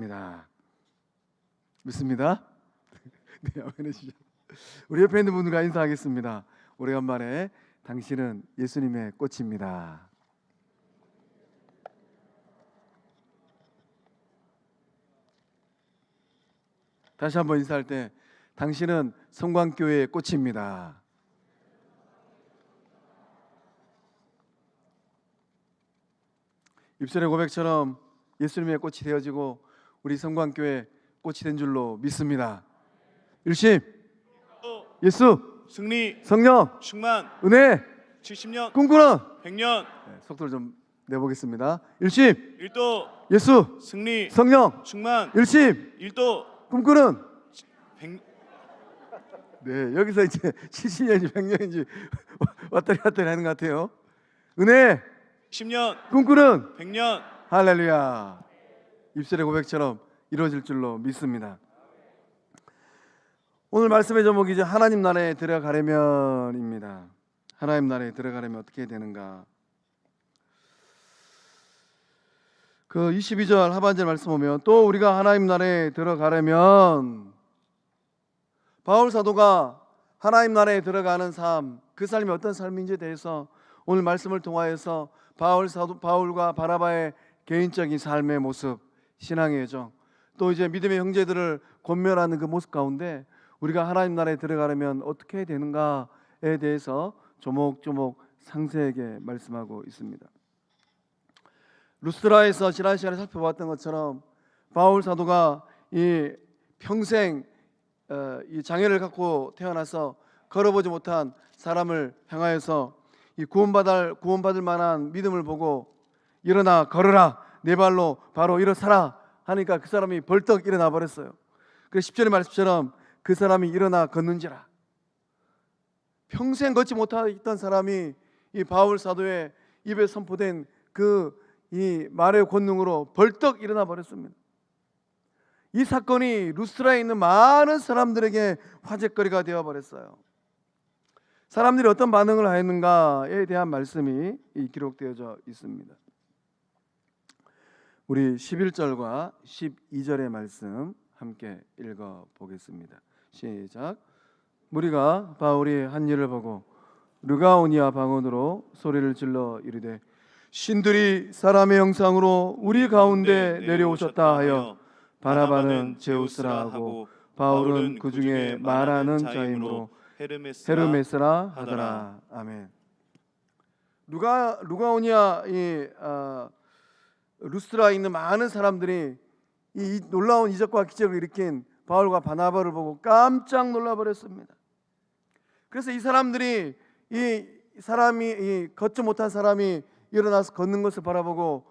믿습니다. 네, 아멘이시죠. 우리 옆에 있는 분들과 인사하겠습니다. 오래간만에 당신은 예수님의 꽃입니다. 다시 한번 인사할 때 당신은 성광교회의 꽃입니다. 입술의 고백처럼 예수님의 꽃이 되어지고 우리 성광교회 꽃이 된 줄로 믿습니다. 일심, 예수, 승리, 성령, 충만, 은혜, 70년, 꿈꾸는 100년, 속도를 좀 내보겠습니다. 일심, 일도, 예수, 승리, 성령, 충만, 일심, 일도, 꿈꾸는 100. 네, 여기서 이제 70년인지 100년인지 왔다리 갔다리 하는 것 같아요. 은혜, 10년, 꿈꾸는 100년. 할렐루야. 입술의 고백처럼 이루어질 줄로 믿습니다. 오늘 말씀의 제목이 이제 하나님 나라에 들어가려면입니다. 하나님 나라에 들어가려면 어떻게 해야 되는가? 그 22절 하반절 말씀 보면 또 우리가 하나님 나라에 들어가려면 바울 사도가 하나님 나라에 들어가는 삶, 그 삶이 어떤 삶인지에 대해서 오늘 말씀을 통하여서 바울과 바나바의 개인적인 삶의 모습, 신앙의 여정, 또 이제 믿음의 형제들을 권면하는 그 모습 가운데 우리가 하나님 나라에 들어가려면 어떻게 해야 되는가에 대해서 조목조목 상세하게 말씀하고 있습니다. 루스드라에서 지난 시간에 살펴봤던 것처럼 바울 사도가 이 평생 이 장애를 갖고 태어나서 걸어보지 못한 사람을 향하여서 이 구원받을 만한 믿음을 보고 일어나 걸어라, 내 발로 바로 일어서라 하니까 그 사람이 벌떡 일어나 버렸어요. 그래서 10절의 말씀처럼 그 사람이 일어나 걷는지라. 평생 걷지 못했던 사람이 이 바울 사도의 입에 선포된 그 이 말의 권능으로 벌떡 일어나 버렸습니다. 이 사건이 루스드라에 있는 많은 사람들에게 화제거리가 되어 버렸어요. 사람들이 어떤 반응을 하였는가에 대한 말씀이 기록되어져 있습니다. 우리 11절과 12절의 말씀 함께 읽어 보겠습니다. 시작. 무리가 바울이 한 일을 보고 르가오니아 방언으로 소리를 질러 이르되 신들이 사람의 형상으로 우리 가운데 내려오셨다 하여 바나바는 제우스라 하고 바울은 그 중에 말하는 자이므로 헤르메스라 하더라. 아멘. 루가오니아 루스드라에 있는 많은 사람들이 이 놀라운 이적과 기적을 일으킨 바울과 바나바를 보고 깜짝 놀라버렸습니다. 그래서 이 사람들이 이 걷지 못한 사람이 일어나서 걷는 것을 바라보고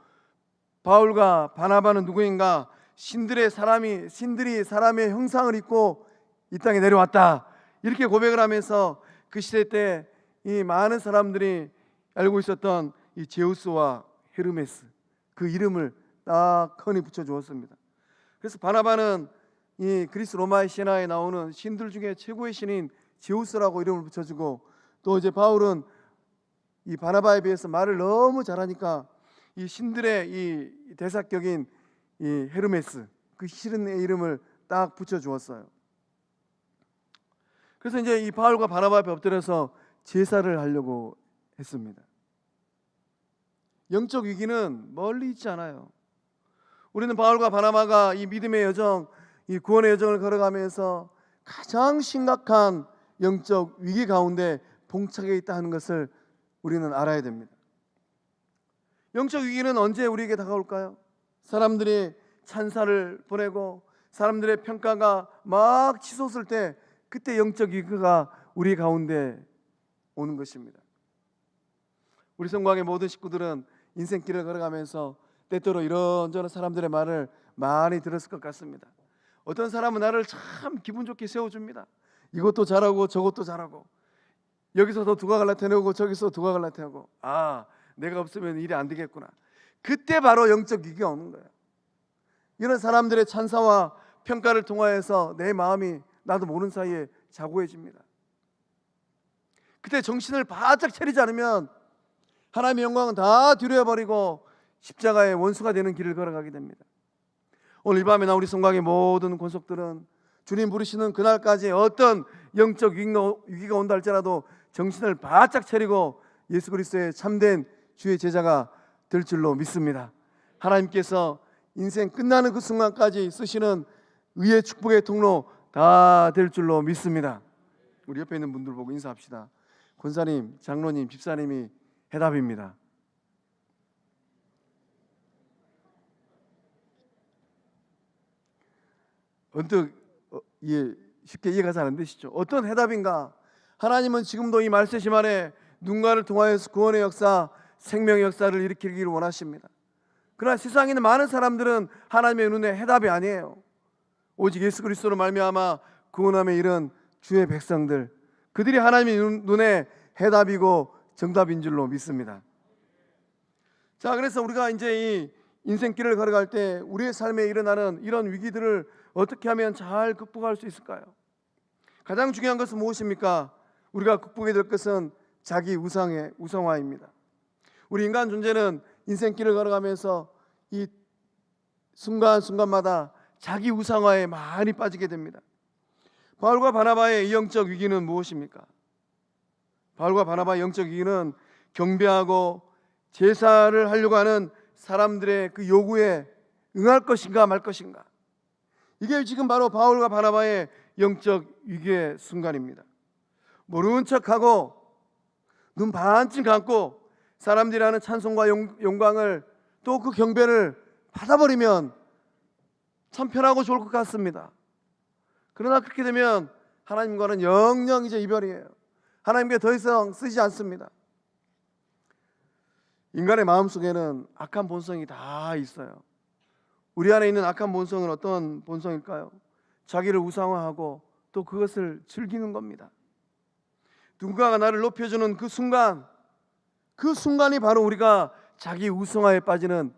바울과 바나바는 누구인가? 신들이 사람의 형상을 입고 이 땅에 내려왔다. 이렇게 고백을 하면서 그 시대 때 이 많은 사람들이 알고 있었던 이 제우스와 헤르메스 그 이름을 딱 흔히 붙여 주었습니다. 그래서 바나바는 이 그리스 로마의 신화에 나오는 신들 중에 최고의 신인 제우스라고 이름을 붙여주고, 또 이제 바울은 이 바나바에 비해서 말을 너무 잘하니까 이 신들의 이 대사격인 이 헤르메스 그 신의 이름을 딱 붙여 주었어요. 그래서 이제 이 바울과 바나바 앞에 엎드려서 제사를 하려고 했습니다. 영적 위기는 멀리 있지 않아요. 우리는 바울과 바나바가 이 믿음의 여정, 이 구원의 여정을 걸어가면서 가장 심각한 영적 위기 가운데 봉착해 있다 하는 것을 우리는 알아야 됩니다. 영적 위기는 언제 우리에게 다가올까요? 사람들이 찬사를 보내고 사람들의 평가가 막 치솟을 때, 그때 영적 위기가 우리 가운데 오는 것입니다. 우리 성곽의 모든 식구들은 인생길을 걸어가면서 때때로 이런저런 사람들의 말을 많이 들었을 것 같습니다. 어떤 사람은 나를 참 기분 좋게 세워줍니다. 이것도 잘하고 저것도 잘하고, 여기서도 두각을 나타내고 저기서 두각을 나타내고, 아, 내가 없으면 일이 안 되겠구나. 그때 바로 영적 위기가 오는 거예요. 이런 사람들의 찬사와 평가를 통하여서 내 마음이 나도 모르는 사이에 자고해집니다. 그때 정신을 바짝 차리지 않으면 하나님의 영광은 다 뒤로해버리고 십자가의 원수가 되는 길을 걸어가게 됩니다. 오늘 이 밤에 우리 성곽의 모든 권속들은 주님 부르시는 그날까지 어떤 영적 위기가 온다 할지라도 정신을 바짝 차리고 예수 그리스도의 참된 주의 제자가 될 줄로 믿습니다. 하나님께서 인생 끝나는 그 순간까지 쓰시는 의의 축복의 통로 다 될 줄로 믿습니다. 우리 옆에 있는 분들 보고 인사합시다. 권사님, 장로님, 집사님이 해답입니다. 언뜻 쉽게 이해가 잘 안 되시죠? 어떤 해답인가? 하나님은 지금도 이 말세심 안에 누군가를 통하여서 구원의 역사, 생명의 역사를 일으키기를 원하십니다. 그러나 세상에 있는 많은 사람들은 하나님의 눈에 해답이 아니에요. 오직 예수 그리스도로 말미암아 구원함에 이른 주의 백성들, 그들이 하나님의 눈에 해답이고 정답인 줄로 믿습니다. 자, 그래서 우리가 이제 이 인생길을 걸어갈 때 우리의 삶에 일어나는 이런 위기들을 어떻게 하면 잘 극복할 수 있을까요? 가장 중요한 것은 무엇입니까? 우리가 극복해야 될 것은 자기 우상화입니다. 우리 인간 존재는 인생길을 걸어가면서 이 순간순간마다 자기 우상화에 많이 빠지게 됩니다. 바울과 바나바의 이 영적 위기는 무엇입니까? 바울과 바나바의 영적 위기는 경배하고 제사를 하려고 하는 사람들의 그 요구에 응할 것인가 말 것인가. 이게 지금 바로 바울과 바나바의 영적 위기의 순간입니다. 모르는 척하고 눈 반쯤 감고 사람들이 하는 찬송과 영광을 또 그 경배를 받아버리면 참 편하고 좋을 것 같습니다. 그러나 그렇게 되면 하나님과는 영영 이제 이별이에요. 하나님께 더 이상 쓰지 않습니다. 인간의 마음속에는 악한 본성이 다 있어요. 우리 안에 있는 악한 본성은 어떤 본성일까요? 자기를 우상화하고 또 그것을 즐기는 겁니다. 누군가가 나를 높여주는 그 순간이 바로 우리가 자기 우상화에 빠지는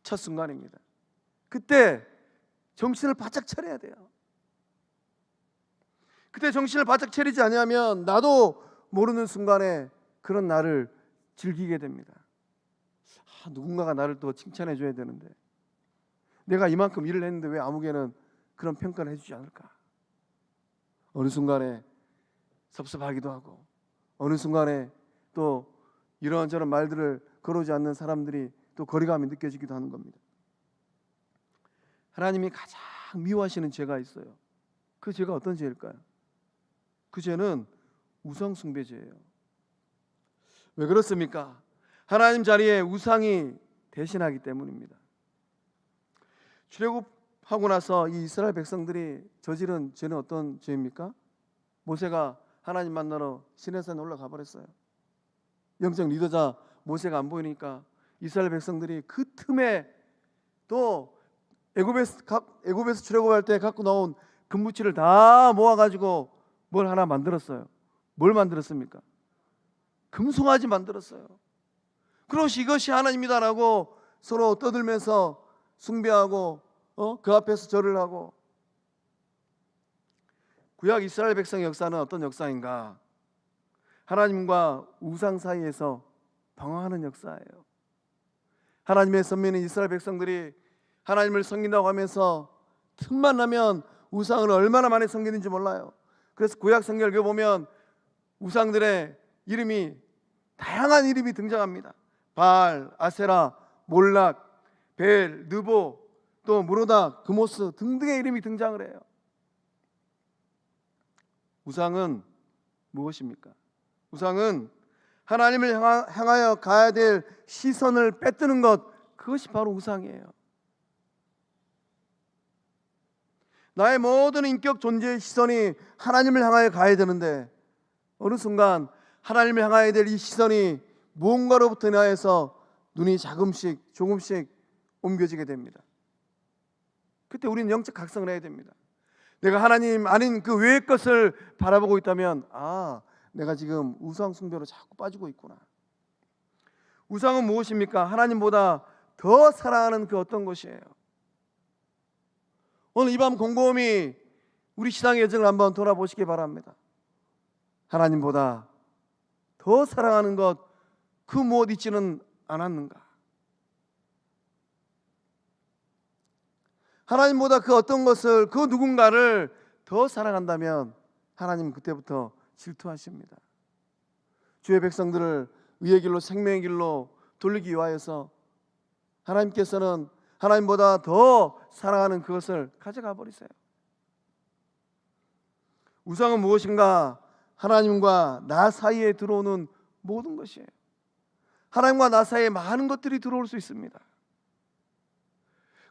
첫 순간입니다. 그때 정신을 바짝 차려야 돼요. 그때 정신을 바짝 차리지 않으면 나도 모르는 순간에 그런 나를 즐기게 됩니다. 누군가가 나를 또 칭찬해 줘야 되는데 내가 이만큼 일을 했는데 왜 아무개는 그런 평가를 해주지 않을까? 어느 순간에 섭섭하기도 하고 어느 순간에 또 이런저런 말들을 걸어오지 않는 사람들이 또 거리감이 느껴지기도 하는 겁니다. 하나님이 가장 미워하시는 죄가 있어요. 그 죄가 어떤 죄일까요? 그 죄는 우상숭배죄예요. 왜 그렇습니까? 하나님 자리에 우상이 대신하기 때문입니다. 출애굽하고 나서 이 이스라엘 백성들이 저지른 죄는 어떤 죄입니까? 모세가 하나님 만나러 시내산에 올라가 버렸어요. 영적 리더자 모세가 안 보이니까 이스라엘 백성들이 그 틈에 또 애굽에서 출애굽할 때 갖고 나온 금붙이를 다 모아가지고 뭘 하나 만들었어요. 뭘 만들었습니까? 금송아지 만들었어요. 그것이 이것이 하나님이다라고 서로 떠들면서 숭배하고 그 앞에서 절을 하고. 구약 이스라엘 백성의 역사는 어떤 역사인가? 하나님과 우상 사이에서 방황하는 역사예요. 하나님의 선민인 이스라엘 백성들이 하나님을 섬긴다고 하면서 틈만 나면 우상을 얼마나 많이 섬기는지 몰라요. 그래서 구약 성경을 읽어보면 우상들의 이름이 다양한 이름이 등장합니다. 바알, 아세라, 몰락, 벨, 느보, 또 무로다, 그모스 등등의 이름이 등장을 해요. 우상은 무엇입니까? 우상은 하나님을 향하여 가야 될 시선을 빼뜨는 것, 그것이 바로 우상이에요. 나의 모든 인격 존재의 시선이 하나님을 향하여 가야 되는데 어느 순간 하나님을 향하여야 될 이 시선이 무언가로부터 인하여서 눈이 조금씩 옮겨지게 됩니다. 그때 우리는 영적 각성을 해야 됩니다. 내가 하나님 아닌 그 외의 것을 바라보고 있다면 내가 지금 우상 숭배로 자꾸 빠지고 있구나. 우상은 무엇입니까? 하나님보다 더 사랑하는 그 어떤 것이에요. 오늘 이 밤 곰곰이 우리 신앙의 여정을 한번 돌아보시기 바랍니다. 하나님보다 더 사랑하는 것, 그 무엇 있지는 않았는가? 하나님보다 그 어떤 것을, 그 누군가를 더 사랑한다면 하나님은 그때부터 질투하십니다. 주의 백성들을 의의 길로, 생명의 길로 돌리기 위하여서 하나님께서는 하나님보다 더 사랑하는 그것을 가져가 버리세요. 우상은 무엇인가? 하나님과 나 사이에 들어오는 모든 것이에요. 하나님과 나 사이에 많은 것들이 들어올 수 있습니다.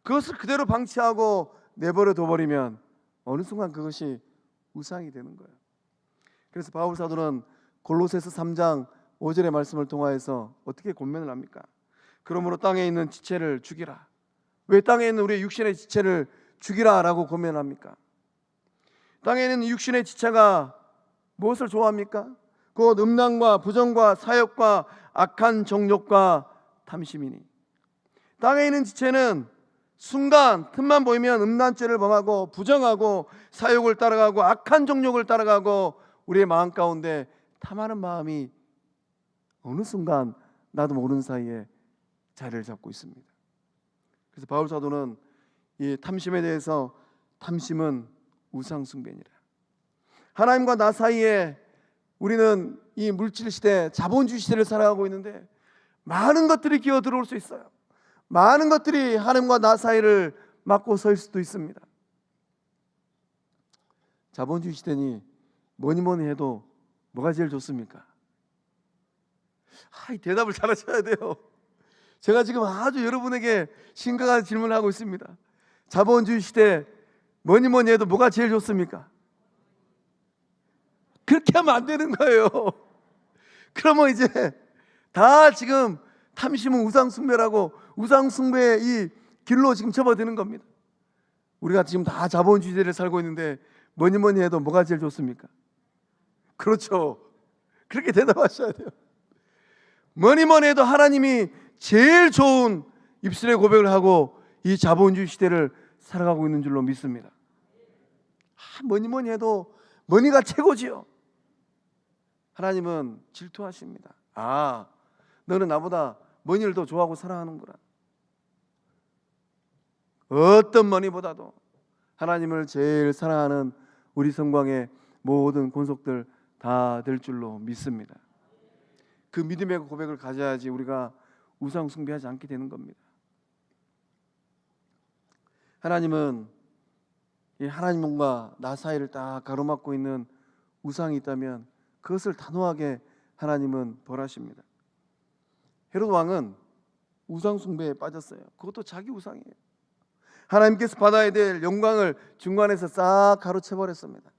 그것을 그대로 방치하고 내버려 둬버리면 어느 순간 그것이 우상이 되는 거예요. 그래서 바울 사도는 골로새서 3장 5절의 말씀을 통하여서 어떻게 권면을 합니까? 그러므로 땅에 있는 지체를 죽이라. 왜 땅에 있는 우리의 육신의 지체를 죽이라 라고 권면합니까? 땅에 있는 육신의 지체가 무엇을 좋아합니까? 곧 음란과 부정과 사욕과 악한 정욕과 탐심이니. 땅에 있는 지체는 순간 틈만 보이면 음란죄를 범하고 부정하고 사욕을 따라가고 악한 정욕을 따라가고 우리의 마음 가운데 탐하는 마음이 어느 순간 나도 모르는 사이에 자리를 잡고 있습니다. 그래서 바울 사도는 이 탐심에 대해서 탐심은 우상 숭배니라. 하나님과 나 사이에 우리는 이 물질 시대, 자본주의 시대를 살아가고 있는데 많은 것들이 기어 들어올 수 있어요. 많은 것들이 하나님과 나 사이를 막고 설 수도 있습니다. 자본주의 시대니 뭐니 해도 뭐가 제일 좋습니까? 이 대답을 잘하셔야 돼요. 제가 지금 아주 여러분에게 심각한 질문을 하고 있습니다. 자본주의 시대 뭐니 해도 뭐가 제일 좋습니까? 그렇게 하면 안 되는 거예요. 그러면 이제 다 지금 탐심은 우상숭배라고 우상숭배의 이 길로 지금 접어드는 겁니다. 우리가 지금 다 자본주의 시대를 살고 있는데 뭐니 해도 뭐가 제일 좋습니까? 그렇죠. 그렇게 대답하셔야 돼요. 뭐니 해도 하나님이 제일 좋은 입술의 고백을 하고 이 자본주의 시대를 살아가고 있는 줄로 믿습니다. 뭐니 해도 뭐니가 최고지요. 하나님은 질투하십니다. 너는 나보다 뭐니를 더 좋아하고 사랑하는구나. 어떤 뭐니보다도 하나님을 제일 사랑하는 우리 성광의 모든 권속들 다 될 줄로 믿습니다. 그 믿음의 고백을 가져야지 우리가 우상 숭배하지 않게 되는 겁니다. 하나님은 이 하나님과 나 사이를 딱 가로막고 있는 우상이 있다면 그것을 단호하게 하나님은 벌하십니다. 헤롯 왕은 우상 숭배에 빠졌어요. 그것도 자기 우상이에요. 하나님께서 받아야 될 영광을 중간에서 싹 가로채 버렸습니다.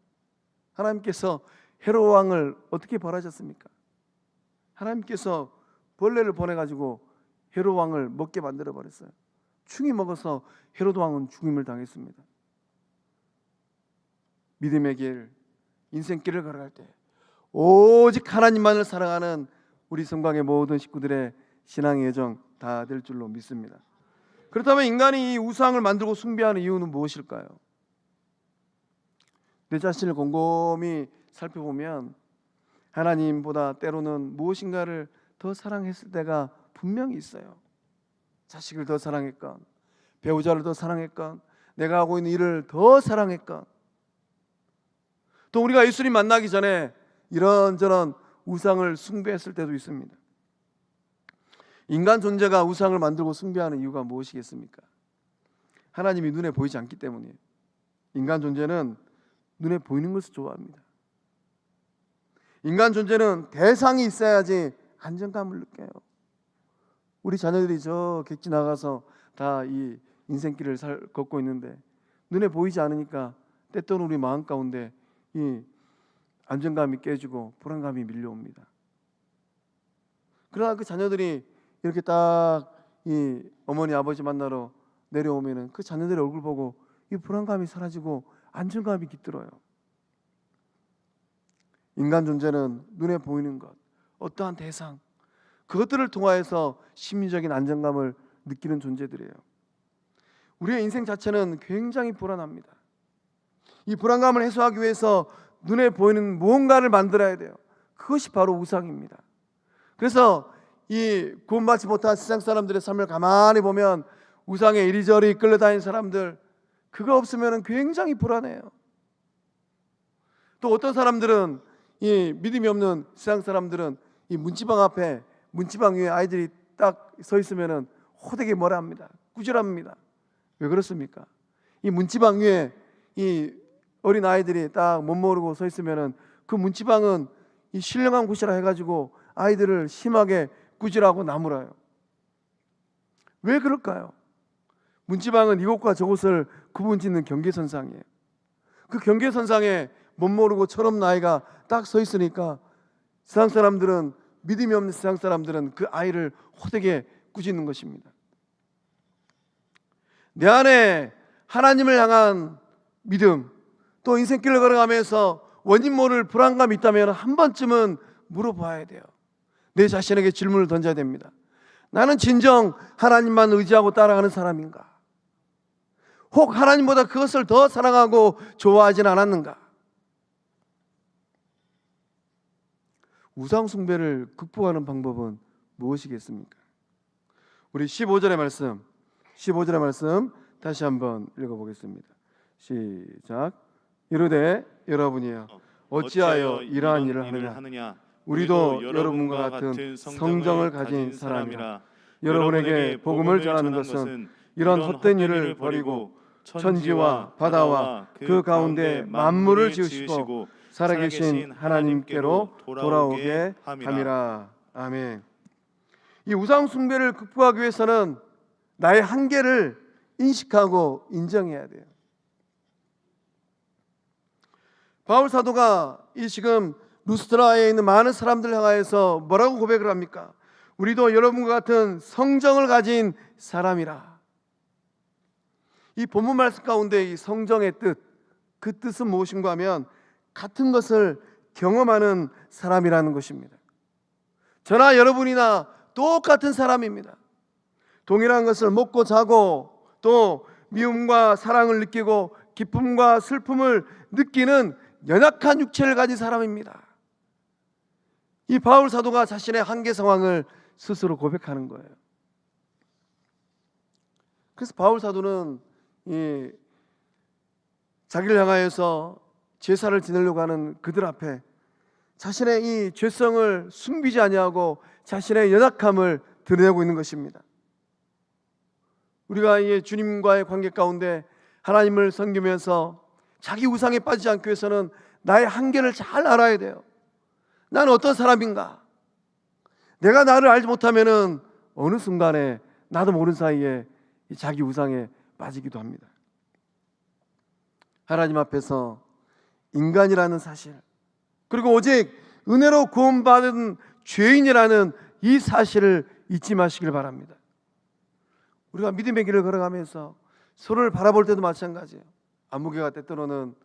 하나님께서 헤롯 왕을 어떻게 벌하셨습니까? 하나님께서 벌레를 보내가지고 헤롯 왕을 먹게 만들어 버렸어요. 충이 먹어서 헤롯 왕은 죽임을 당했습니다. 믿음의 길, 인생길을 걸어갈 때 오직 하나님만을 사랑하는 우리 성광의 모든 식구들의 신앙의 여정 다 될 줄로 믿습니다. 그렇다면 인간이 이 우상을 만들고 숭배하는 이유는 무엇일까요? 내 자신을 곰곰이 살펴보면 하나님보다 때로는 무엇인가를 더 사랑했을 때가 분명히 있어요. 자식을 더 사랑했건, 배우자를 더 사랑했건, 내가 하고 있는 일을 더 사랑했건, 또 우리가 예수님 만나기 전에 이런저런 우상을 숭배했을 때도 있습니다. 인간 존재가 우상을 만들고 숭배하는 이유가 무엇이겠습니까? 하나님이 눈에 보이지 않기 때문이에요. 인간 존재는 눈에 보이는 것을 좋아합니다. 인간 존재는 대상이 있어야지 안정감을 느껴요. 우리 자녀들이 저 객지 나가서 다 이 인생길을 걷고 있는데 눈에 보이지 않으니까 때때로 우리 마음 가운데 이 안정감이 깨지고 불안감이 밀려옵니다. 그러나 그 자녀들이 이렇게 딱 이 어머니 아버지 만나러 내려오면은 그 자녀들의 얼굴 보고 이 불안감이 사라지고 안정감이 깃들어요. 인간 존재는 눈에 보이는 것, 어떠한 대상, 그것들을 통하여서 심리적인 안정감을 느끼는 존재들이에요. 우리의 인생 자체는 굉장히 불안합니다. 이 불안감을 해소하기 위해서 눈에 보이는 무언가를 만들어야 돼요. 그것이 바로 우상입니다. 그래서 이 구원받지 못한 세상 사람들의 삶을 가만히 보면 우상에 이리저리 끌려다니는 사람들, 그거 없으면 굉장히 불안해요. 또 어떤 사람들은, 이 믿음이 없는 세상 사람들은 이 문지방 앞에, 문지방 위에 아이들이 딱 서 있으면 호되게 뭐라 합니다. 꾸지랍니다. 왜 그렇습니까? 이 문지방 위에 이 어린 아이들이 딱 못 모르고 서 있으면 그 문지방은 이 신령한 곳이라 해가지고 아이들을 심하게 꾸지라고 나무라요. 왜 그럴까요? 문지방은 이곳과 저곳을 구분짓는 경계선상이에요. 그 경계선상에 못 모르고 철없는 아이가 딱 서 있으니까 세상 사람들은, 믿음이 없는 세상 사람들은 그 아이를 호되게 꾸짖는 것입니다. 내 안에 하나님을 향한 믿음, 또 인생길을 걸어가면서 원인 모를 불안감이 있다면 한 번쯤은 물어봐야 돼요. 내 자신에게 질문을 던져야 됩니다. 나는 진정 하나님만 의지하고 따라가는 사람인가? 혹 하나님보다 그것을 더 사랑하고 좋아하진 않았는가? 우상 숭배를 극복하는 방법은 무엇이겠습니까? 우리 15절의 말씀 다시 한번 읽어보겠습니다. 시작. 이르되 여러분이여 어찌하여 이러한 일을 하느냐? 우리도 여러분과 같은 성정을 가진 사람이라. 여러분에게 복음을 전하는 것은 이런 헛된 일을 버리고 천지와 바다와 그 가운데 만물을 지으시고 살아계신 하나님께로 돌아오게 함이라. 아멘. 이 우상 숭배를 극복하기 위해서는 나의 한계를 인식하고 인정해야 돼요. 바울 사도가 이 지금 루스드라에 있는 많은 사람들 향하여서 뭐라고 고백을 합니까? 우리도 여러분과 같은 성정을 가진 사람이라. 이 본문 말씀 가운데 이 성정의 뜻, 그 뜻은 무엇인가 하면 같은 것을 경험하는 사람이라는 것입니다. 저나 여러분이나 똑같은 사람입니다. 동일한 것을 먹고 자고 또 미움과 사랑을 느끼고 기쁨과 슬픔을 느끼는 연약한 육체를 가진 사람입니다. 이 바울 사도가 자신의 한계 상황을 스스로 고백하는 거예요. 그래서 바울 사도는 이 자기를 향하여서 제사를 지내려고 하는 그들 앞에 자신의 이 죄성을 숨기지 아니하고 자신의 연약함을 드러내고 있는 것입니다. 우리가 이 주님과의 관계 가운데 하나님을 섬기면서 자기 우상에 빠지지 않기 위해서는 나의 한계를 잘 알아야 돼요. 나는 어떤 사람인가? 내가 나를 알지 못하면은 어느 순간에 나도 모르는 사이에 자기 우상에 빠지기도 합니다. 하나님 앞에서 인간이라는 사실, 그리고 오직 은혜로 구원받은 죄인이라는 이 사실을 잊지 마시길 바랍니다. 우리가 믿음의 길을 걸어가면서 서로를 바라볼 때도 마찬가지예요. 안무개가 때때로는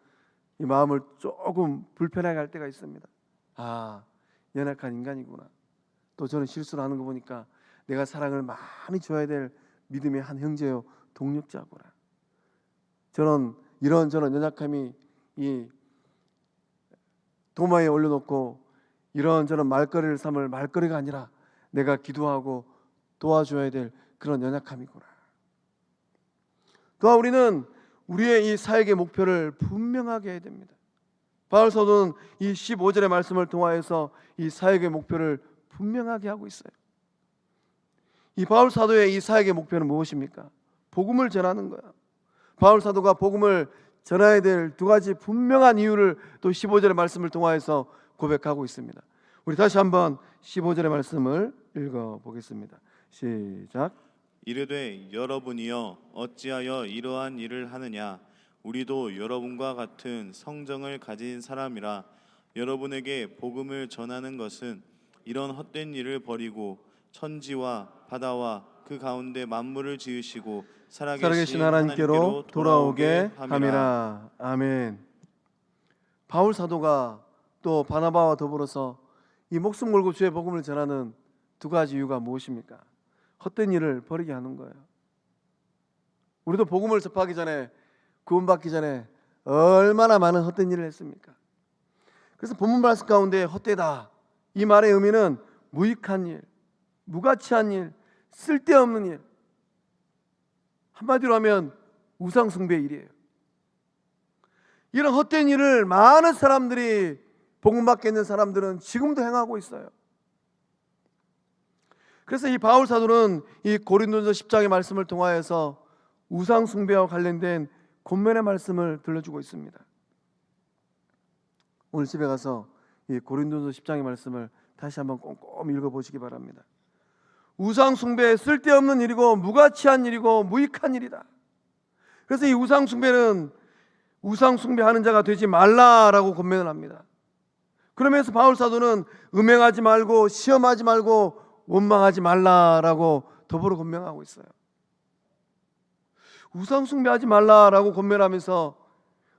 이 마음을 조금 불편하게 할 때가 있습니다. 아, 연약한 인간이구나. 또 저는 실수를 하는 거 보니까 내가 사랑을 많이 줘야 될 믿음의 한 형제요 동력자구나. 저는 이런저런 연약함이 이 도마에 올려놓고 이런저런 말거리를 삼을 말거리가 아니라 내가 기도하고 도와줘야 될 그런 연약함이구나. 또한 우리는 우리의 이 사역의 목표를 분명하게 해야 됩니다. 바울 사도는 이 15절의 말씀을 통하여서 이 사역의 목표를 분명하게 하고 있어요. 이 바울 사도의 이 사역의 목표는 무엇입니까? 복음을 전하는 거야. 바울 사도가 복음을 전해야 될 두 가지 분명한 이유를 또 15절의 말씀을 통하여서 고백하고 있습니다. 우리 다시 한번 15절의 말씀을 읽어보겠습니다. 시작. 이르되 여러분이여 어찌하여 이러한 일을 하느냐? 우리도 여러분과 같은 성정을 가진 사람이라. 여러분에게 복음을 전하는 것은 이런 헛된 일을 버리고 천지와 바다와 그 가운데 만물을 지으시고 살아계신 하나님께로 돌아오게 함이라. 아멘. 바울 사도가 또 바나바와 더불어서 이 목숨 걸고 주의 복음을 전하는 두 가지 이유가 무엇입니까? 헛된 일을 버리게 하는 거예요. 우리도 복음을 접하기 전에, 구원받기 전에 얼마나 많은 헛된 일을 했습니까? 그래서 본문 말씀 가운데 헛되다, 이 말의 의미는 무익한 일, 무가치한 일, 쓸데없는 일, 한마디로 하면 우상 숭배의 일이에요. 이런 헛된 일을 많은 사람들이, 복음받게 있는 사람들은 지금도 행하고 있어요. 그래서 이 바울 사도는 이 고린도전서 10장의 말씀을 통하여서 우상 숭배와 관련된 권면의 말씀을 들려주고 있습니다. 오늘 집에 가서 이 고린도전서 10장의 말씀을 다시 한번 꼼꼼히 읽어보시기 바랍니다. 우상 숭배 쓸데없는 일이고 무가치한 일이고 무익한 일이다. 그래서 이 우상 숭배는 우상 숭배하는 자가 되지 말라라고 권면을 합니다. 그러면서 바울 사도는 음행하지 말고 시험하지 말고 원망하지 말라라고 더불어 권면하고 있어요. 우상 숭배하지 말라라고 권면하면서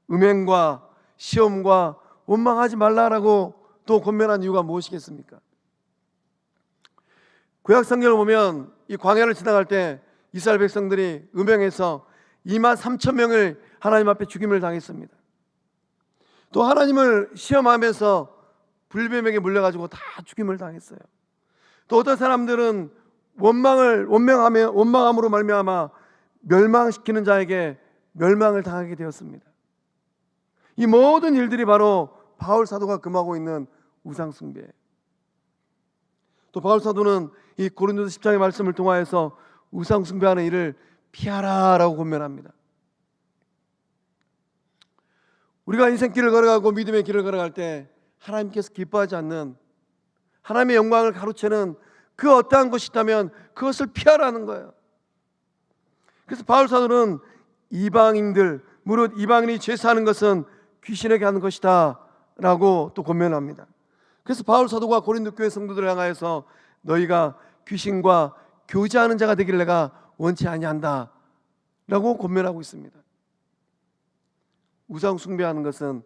음행과 시험과 원망하지 말라라고 또 권면한 이유가 무엇이겠습니까? 구약 성경을 보면 이 광야를 지나갈 때 이스라엘 백성들이 음행해서 23,000명을 하나님 앞에 죽임을 당했습니다. 또 하나님을 시험하면서 불뱀에게 물려가지고 다 죽임을 당했어요. 또 어떤 사람들은 원망함으로 말미암아 멸망시키는 자에게 멸망을 당하게 되었습니다. 이 모든 일들이 바로 바울 사도가 금하고 있는 우상 숭배예요. 또 바울 사도는 이 고린도서 10장의 말씀을 통하여서 우상 숭배하는 일을 피하라라고 권면합니다. 우리가 인생길을 걸어가고 믿음의 길을 걸어갈 때 하나님께서 기뻐하지 않는, 하나님의 영광을 가로채는 그 어떠한 것이 있다면 그것을 피하라는 거예요. 그래서 바울 사도는 이방인들, 무릇 이방인이 죄사하는 것은 귀신에게 하는 것이다 라고 또 권면합니다. 그래서 바울 사도가 고린도 교회 성도들을 향하여서 너희가 귀신과 교제하는 자가 되기를 내가 원치 아니한다 라고 권면하고 있습니다. 우상 숭배하는 것은,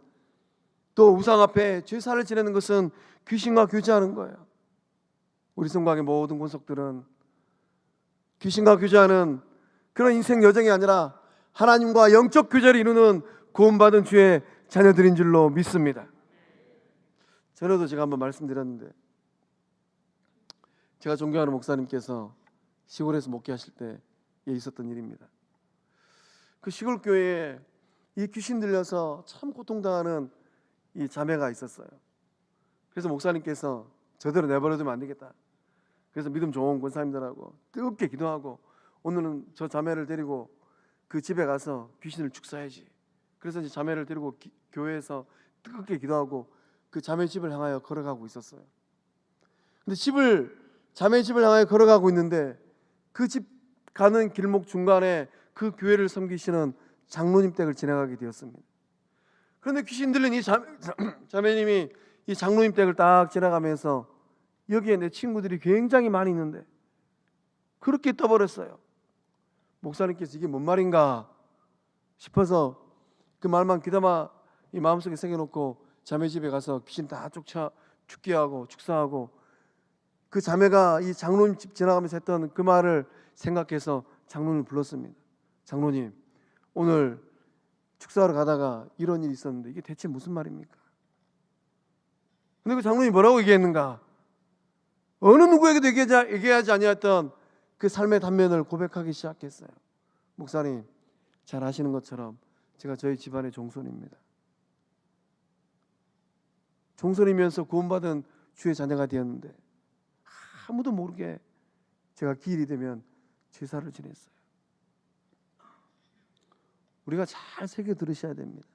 또 우상 앞에 제사를 지내는 것은 귀신과 교제하는 거예요. 우리 성곽의 모든 권속들은 귀신과 교제하는 그런 인생 여정이 아니라 하나님과 영적 교제를 이루는 구원받은 주의 자녀들인 줄로 믿습니다. 전에도 제가 한번 말씀드렸는데, 제가 존경하는 목사님께서 시골에서 목회하실 때에 있었던 일입니다. 그 시골 교회에 이 귀신 들려서 참 고통당하는 이 자매가 있었어요. 그래서 목사님께서 저대로 내버려두면 안 되겠다. 그래서 믿음 좋은 권사님들하고 뜨겁게 기도하고 오늘은 저 자매를 데리고 그 집에 가서 귀신을 축사해야지. 그래서 이제 자매를 데리고 교회에서 뜨겁게 기도하고 그 자매 집을 향하여 걸어가고 있었어요. 근데 자매 집을 향하여 걸어가고 있는데 그 집 가는 길목 중간에 그 교회를 섬기시는 장로님 댁을 지나가게 되었습니다. 그런데 귀신 들린 이 자매님이 이 장로님 댁을 딱 지나가면서 여기에 내 친구들이 굉장히 많이 있는데 그렇게 떠버렸어요. 목사님께서 이게 뭔 말인가 싶어서 그 말만 귀담아 이 마음속에 새겨놓고 자매 집에 가서 귀신 다 쫓아 죽게 하고 축사하고, 그 자매가 이 장로님 집 지나가면서 했던 그 말을 생각해서 장로님을 불렀습니다. 장로님, 오늘 축사하러 가다가 이런 일이 있었는데 이게 대체 무슨 말입니까? 근데 그 장로님이 뭐라고 얘기했는가? 어느 누구에게도 얘기하지 아니했던 그 삶의 단면을 고백하기 시작했어요. 목사님, 잘 아시는 것처럼 제가 저희 집안의 종손입니다. 종손이면서 구원받은 주의 자녀가 되었는데 아무도 모르게 제가 기일이 되면 제사를 지냈어요. 우리가 잘 새겨 들으셔야 됩니다.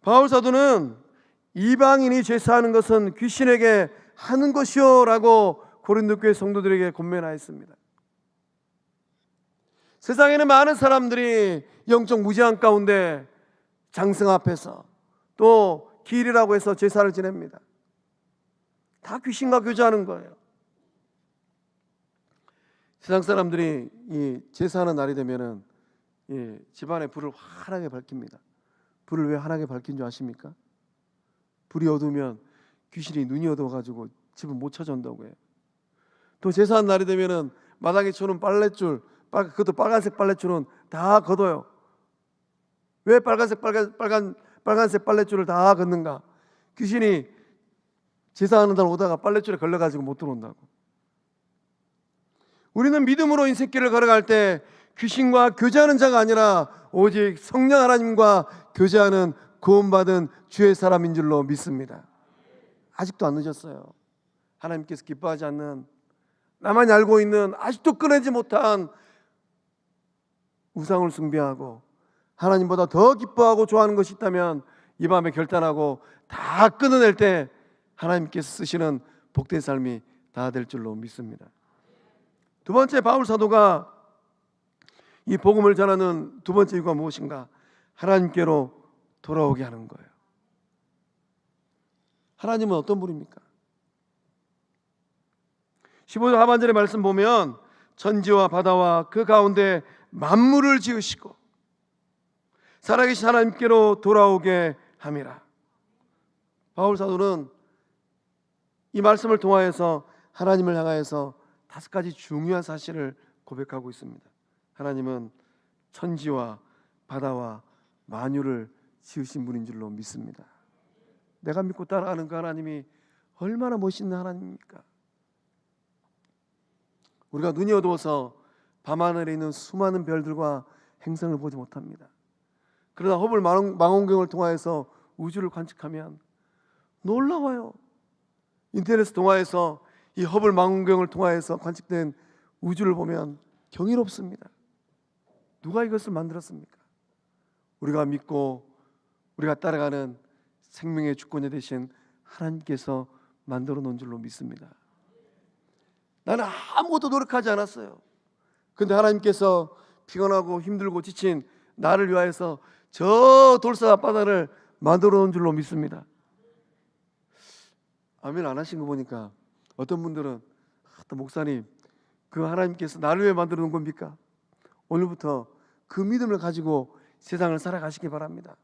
바울 사도는 이방인이 제사하는 것은 귀신에게 하는 것이요 라고 고린도 교회 성도들에게 권면하였습니다. 세상에는 많은 사람들이 영적 무지한 가운데 장승 앞에서 또 기일이라고 해서 제사를 지냅니다. 다 귀신과 교제하는 거예요. 세상 사람들이 이 제사하는 날이 되면은 집안에 불을 환하게 밝힙니다. 불을 왜 환하게 밝힌 줄 아십니까? 불이 어두우면 귀신이 눈이 어두워가지고 집을 못 찾아온다고 해요. 또 제사하는 날이 되면은 마당에 쳐놓은 빨랫줄, 그것도 빨간색 빨랫줄은 다 걷어요. 왜 빨간색 빨랫줄을 다 걷는가? 귀신이 제사하는 날 오다가 빨랫줄에 걸려가지고 못 들어온다고. 우리는 믿음으로 인생길을 걸어갈 때 귀신과 교제하는 자가 아니라 오직 성령 하나님과 교제하는 구원받은 주의 사람인 줄로 믿습니다. 아직도 안 늦었어요. 하나님께서 기뻐하지 않는, 나만이 알고 있는, 아직도 끊어지 못한 우상을 숭배하고 하나님보다 더 기뻐하고 좋아하는 것이 있다면 이 밤에 결단하고 다 끊어낼 때 하나님께서 쓰시는 복된 삶이 다 될 줄로 믿습니다. 두 번째, 바울 사도가 이 복음을 전하는 두 번째 이유가 무엇인가? 하나님께로 돌아오게 하는 거예요. 하나님은 어떤 분입니까? 15절 하반절의 말씀 보면 천지와 바다와 그 가운데 만물을 지으시고 살아계신 하나님께로 돌아오게 함이라. 바울 사도는 이 말씀을 통하여서 하나님을 향하여서 5가지 중요한 사실을 고백하고 있습니다. 하나님은 천지와 바다와 만유를 지으신 분인 줄로 믿습니다. 내가 믿고 따라가는 그 하나님이 얼마나 멋있는 하나님입니까? 우리가 눈이 어두워서 밤하늘에 있는 수많은 별들과 행성을 보지 못합니다. 그러나 허블 망원경을 통하여서 우주를 관측하면 놀라워요. 인터넷 통하여서 이 허블 망원경을 통하여서 관측된 우주를 보면 경이롭습니다. 누가 이것을 만들었습니까? 우리가 믿고 우리가 따라가는 생명의 주권자 되신 하나님께서 만들어 놓은 줄로 믿습니다. 나는 아무것도 노력하지 않았어요. 근데 하나님께서 피곤하고 힘들고 지친 나를 위하여서 저 돌산 앞바다를 만들어 놓은 줄로 믿습니다. 아멘 안 하신 거 보니까 어떤 분들은 또 목사님, 그 하나님께서 나를 왜 만들어 놓은 겁니까? 오늘부터 그 믿음을 가지고 세상을 살아가시기 바랍니다.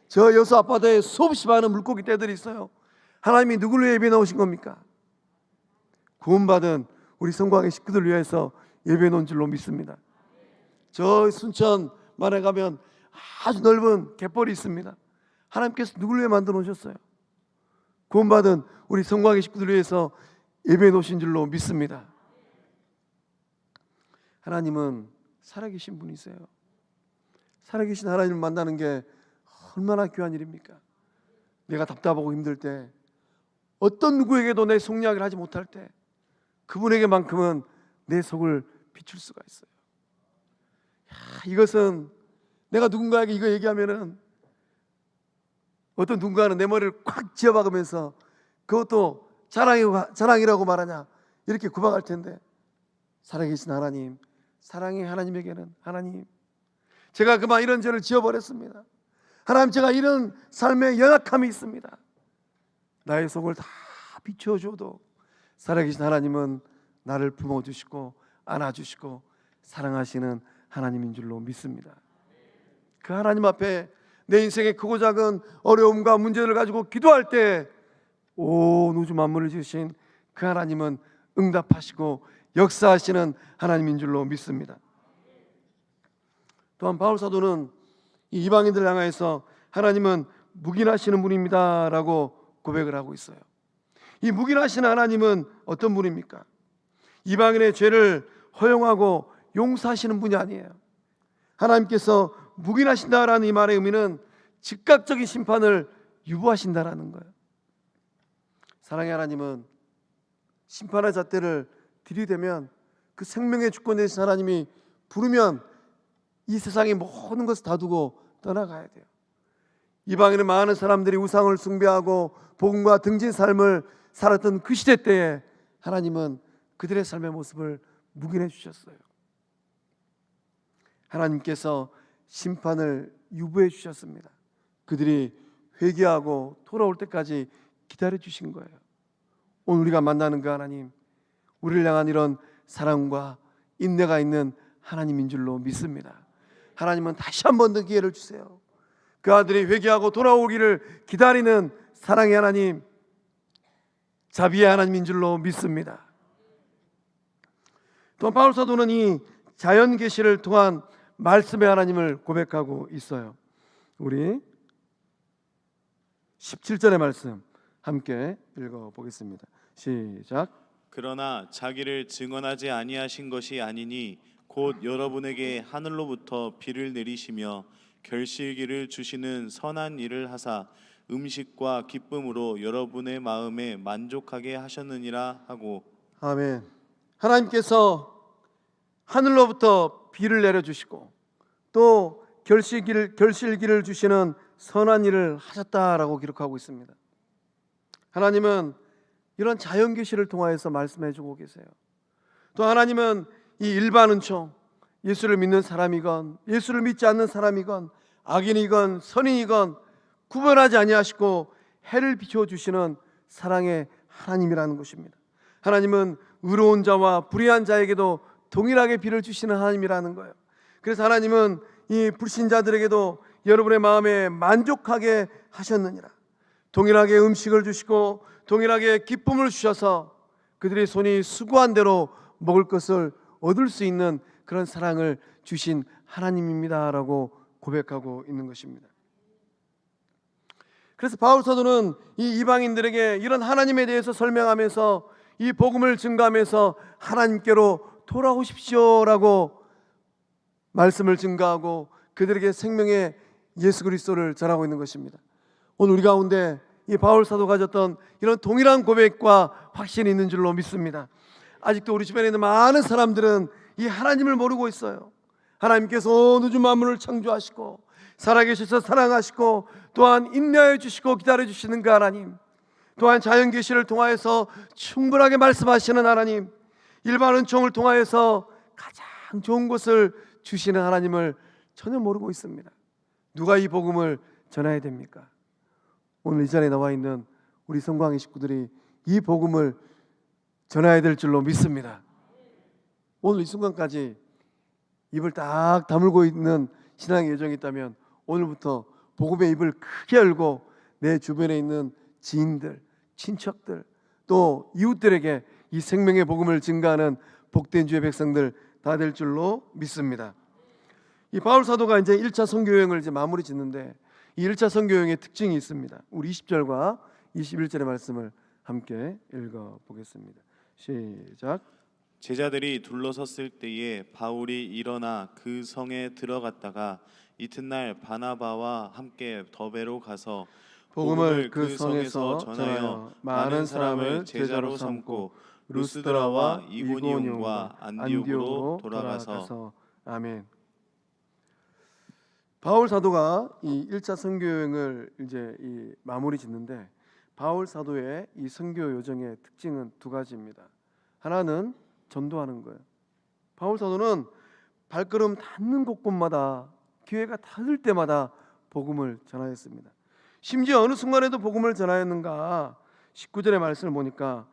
저 여수 앞바다에 수없이 많은 물고기 떼들이 있어요. 하나님이 누구를 위해 예배해 놓으신 겁니까? 구원받은 우리 성곽의 식구들 위해서 예배해 놓은 줄로 믿습니다. 저 순천만에 가면 아주 넓은 갯벌이 있습니다. 하나님께서 누구를 위해 만들어 놓으셨어요? 구원받은 우리 성곽의 식구들 위해서 예배해 놓으신 줄로 믿습니다. 하나님은 살아계신 분이세요. 살아계신 하나님을 만나는 게 얼마나 귀한 일입니까? 내가 답답하고 힘들 때, 어떤 누구에게도 내 속 이야기를 하지 못할 때 그분에게만큼은 내 속을 비출 수가 있어요. 이것은 내가 누군가에게 이거 얘기하면은 어떤 누군가는 내 머리를 콱 쥐어박으면서 그것도 자랑이라고 말하냐 이렇게 구박할 텐데, 살아계신 하나님, 사랑의 하나님에게는 하나님, 제가 그만 이런 죄를 지어버렸습니다. 하나님, 제가 이런 삶에 연약함이 있습니다. 나의 속을 다 비춰줘도 살아계신 하나님은 나를 품어주시고 안아주시고 사랑하시는 하나님인 줄로 믿습니다. 그 하나님 앞에 내 인생의 크고 작은 어려움과 문제를 가지고 기도할 때 온 우주 만물을 지으신 그 하나님은 응답하시고 역사하시는 하나님인 줄로 믿습니다. 또한 바울 사도는 이 이방인들 향하여서 하나님은 묵인하시는 분입니다 라고 고백을 하고 있어요. 이 묵인하시는 하나님은 어떤 분입니까? 이방인의 죄를 허용하고 용서하시는 분이 아니에요. 하나님께서 묵인하신다라는 이 말의 의미는 즉각적인 심판을 유보하신다라는 거예요. 사랑의 하나님은 심판의 잣대를 들이대면 그 생명의 주권 되신 하나님이 부르면 이 세상의 모든 것을 다 두고 떠나가야 돼요. 이방인의 많은 사람들이 우상을 숭배하고 복음과 등진 삶을 살았던 그 시대 때에 하나님은 그들의 삶의 모습을 묵인해 주셨어요. 하나님께서 심판을 유보해 주셨습니다. 그들이 회개하고 돌아올 때까지 기다려 주신 거예요. 오늘 우리가 만나는 그 하나님, 우리를 향한 이런 사랑과 인내가 있는 하나님인 줄로 믿습니다. 하나님은 다시 한 번 더 기회를 주세요. 그 아들이 회개하고 돌아오기를 기다리는 사랑의 하나님, 자비의 하나님인 줄로 믿습니다. 또 바울 사도는 이 자연 계시를 통한 말씀의 하나님을 고백하고 있어요. 우리 17절의 말씀 함께 읽어보겠습니다. 시작. 그러나 자기를 증언하지 아니하신 것이 아니니 곧 여러분에게 하늘로부터 비를 내리시며 결실기를 주시는 선한 일을 하사 음식과 기쁨으로 여러분의 마음에 만족하게 하셨느니라 하고. 아멘. 하나님께서 하늘로부터 비를 내려주시고 또 결실기를 주시는 선한 일을 하셨다라고 기록하고 있습니다. 하나님은 이런 자연 계시를 통하여서 말씀해 주고 계세요. 또 하나님은 이 일반 은총, 예수를 믿는 사람이건 예수를 믿지 않는 사람이건 악인이건 선인이건 구분하지 아니하시고 해를 비춰 주시는 사랑의 하나님이라는 것입니다. 하나님은 의로운 자와 불의한 자에게도 동일하게 비를 주시는 하나님이라는 거예요. 그래서 하나님은 이 불신자들에게도 여러분의 마음에 만족하게 하셨느니라. 동일하게 음식을 주시고 동일하게 기쁨을 주셔서 그들의 손이 수고한 대로 먹을 것을 얻을 수 있는 그런 사랑을 주신 하나님입니다라고 고백하고 있는 것입니다. 그래서 바울 사도는 이 이방인들에게 이런 하나님에 대해서 설명하면서 이 복음을 증거하면서 하나님께로 돌아오십시오라고 말씀을 증거하고 그들에게 생명의 예수 그리스도를 전하고 있는 것입니다. 오늘 우리 가운데 이 바울 사도가 가졌던 이런 동일한 고백과 확신이 있는 줄로 믿습니다. 아직도 우리 주변에 있는 많은 사람들은 이 하나님을 모르고 있어요. 하나님께서 온 우주 만물을 창조하시고 살아계셔서 사랑하시고 또한 인내하여 주시고 기다려 주시는 그 하나님, 또한 자연 계시를 통하여서 충분하게 말씀하시는 하나님, 일반 은총을 통하여서 가장 좋은 것을 주시는 하나님을 전혀 모르고 있습니다. 누가 이 복음을 전해야 됩니까? 오늘 이 자리에 나와 있는 우리 성광의 식구들이 이 복음을 전해야 될 줄로 믿습니다. 오늘 이 순간까지 입을 딱 다물고 있는 신앙의 여정이 있다면 오늘부터 복음의 입을 크게 열고 내 주변에 있는 지인들, 친척들, 또 이웃들에게 이 생명의 복음을 증거하는 복된 주의 백성들 다 될 줄로 믿습니다. 이 바울 사도가 이제 1차 선교 여행을 이제 마무리 짓는데 이 1차 선교 여행의 특징이 있습니다. 우리 20절과 21절의 말씀을 함께 읽어 보겠습니다. 시작. 제자들이 둘러섰을 때에 바울이 일어나 그 성에 들어갔다가 이튿날 바나바와 함께 더베로 가서 복음을 그 성에서 전하여 많은 사람을 제자로 삼고 루스드라와 이고니온과 안디옥으로 돌아가서 아멘. 바울 사도가 이 1차 선교 여행을 이제 이 마무리 짓는데 바울 사도의 이 선교 여정의 특징은 두 가지입니다. 하나는 전도하는 거예요. 바울 사도는 발걸음 닿는 곳곳마다 기회가 닿을 때마다 복음을 전하였습니다. 심지어 어느 순간에도 복음을 전하였는가 19절의 말씀을 보니까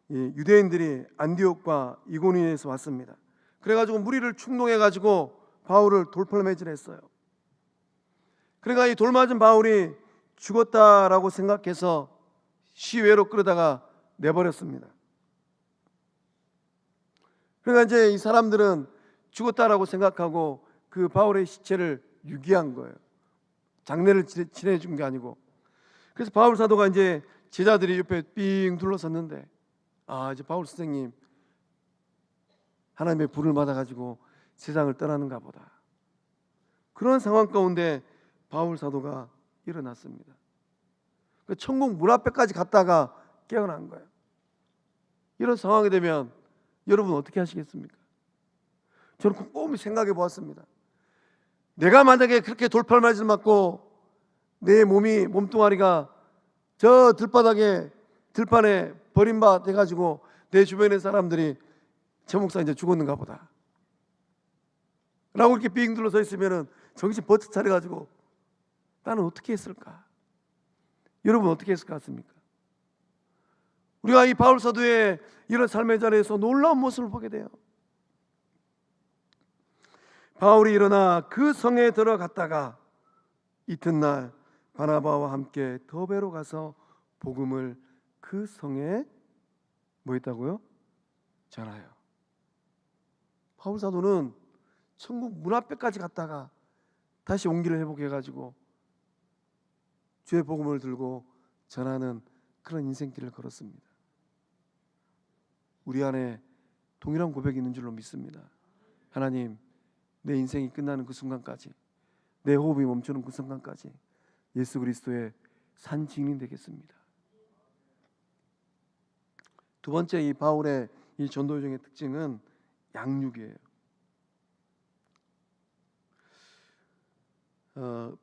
유대인들이 안디옥과 이고니온에서 왔습니다. 그래가지고 무리를 충동해가지고 바울을 돌팔매질했어요. 그러니까 이 돌맞은 바울이 죽었다라고 생각해서 시외로 끌어다가 내버렸습니다. 그러니까 이제 이 사람들은 죽었다라고 생각하고 그 바울의 시체를 유기한 거예요. 장례를 치러준 게 아니고. 그래서 바울 사도가 이제 제자들이 옆에 삥 둘러섰는데 이제 바울 선생님 하나님의 불을 받아가지고 세상을 떠나는가 보다. 그런 상황 가운데 바울 사도가 일어났습니다. 천국 문 앞에까지 갔다가 깨어난 거예요. 이런 상황이 되면 여러분 어떻게 하시겠습니까? 저는 곰곰이 생각해 보았습니다. 내가 만약에 그렇게 돌팔맞이를 맞고 내 몸뚱아리가 저 들판에 버림받아 가지고 내 주변의 사람들이 저 목사 이제 죽었는가 보다 라고 이렇게 빙 둘러서 있으면 정신 버뜩 차려가지고 나는 어떻게 했을까? 여러분 어떻게 했을 것 같습니까? 우리가 이 바울 사도의 이런 삶의 자리에서 놀라운 모습을 보게 돼요. 바울이 일어나 그 성에 들어갔다가 이튿날 바나바와 함께 더베로 가서 복음을 그 성에 뭐 했다고요? 전하여. 바울 사도는 천국 문 앞에까지 갔다가 다시 온기를 회복해가지고 주의 복음을 들고 전하는 그런 인생길을 걸었습니다. 우리 안에 동일한 고백이 있는 줄로 믿습니다. 하나님, 내 인생이 끝나는 그 순간까지, 내 호흡이 멈추는 그 순간까지 예수 그리스도의 산 증인 되겠습니다. 두 번째, 이 바울의 이 전도 여정의 특징은 양육이에요.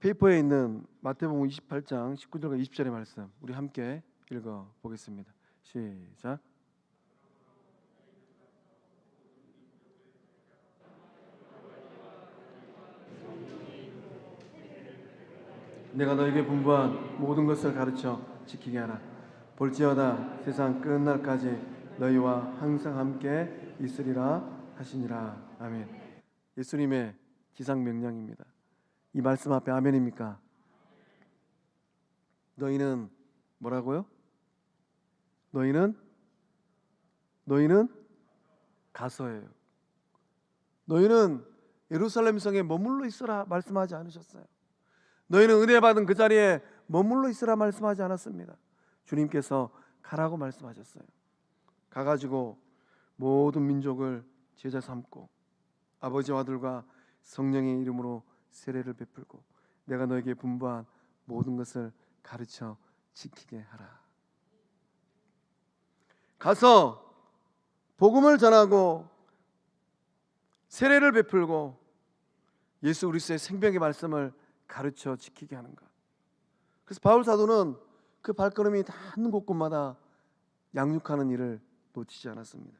페이퍼에 있는 마태복음 28장 19절과 20절의 말씀 우리 함께 읽어 보겠습니다. 시작. 내가 너에게 분부한 모든 것을 가르쳐 지키게 하라. 볼지어다 세상 끝날까지 너희와 항상 함께 있으리라 하시니라. 아멘. 예수님의 지상 명령입니다. 이 말씀 앞에 아멘입니까? 너희는 뭐라고요? 너희는 가서예요. 너희는 예루살렘 성에 머물러 있으라 말씀하지 않으셨어요. 너희는 은혜 받은 그 자리에 머물러 있으라 말씀하지 않았습니다. 주님께서 가라고 말씀하셨어요. 가가지고 모든 민족을 제자 삼고 아버지와 아들과 성령의 이름으로 세례를 베풀고 내가 너에게 분부한 모든 것을 가르쳐 지키게 하라. 가서 복음을 전하고 세례를 베풀고 예수 그리스도의 생명의 말씀을 가르쳐 지키게 하는 것. 그래서 바울 사도는 그 발걸음이 닿는 곳곳마다 양육하는 일을 놓치지 않았습니다.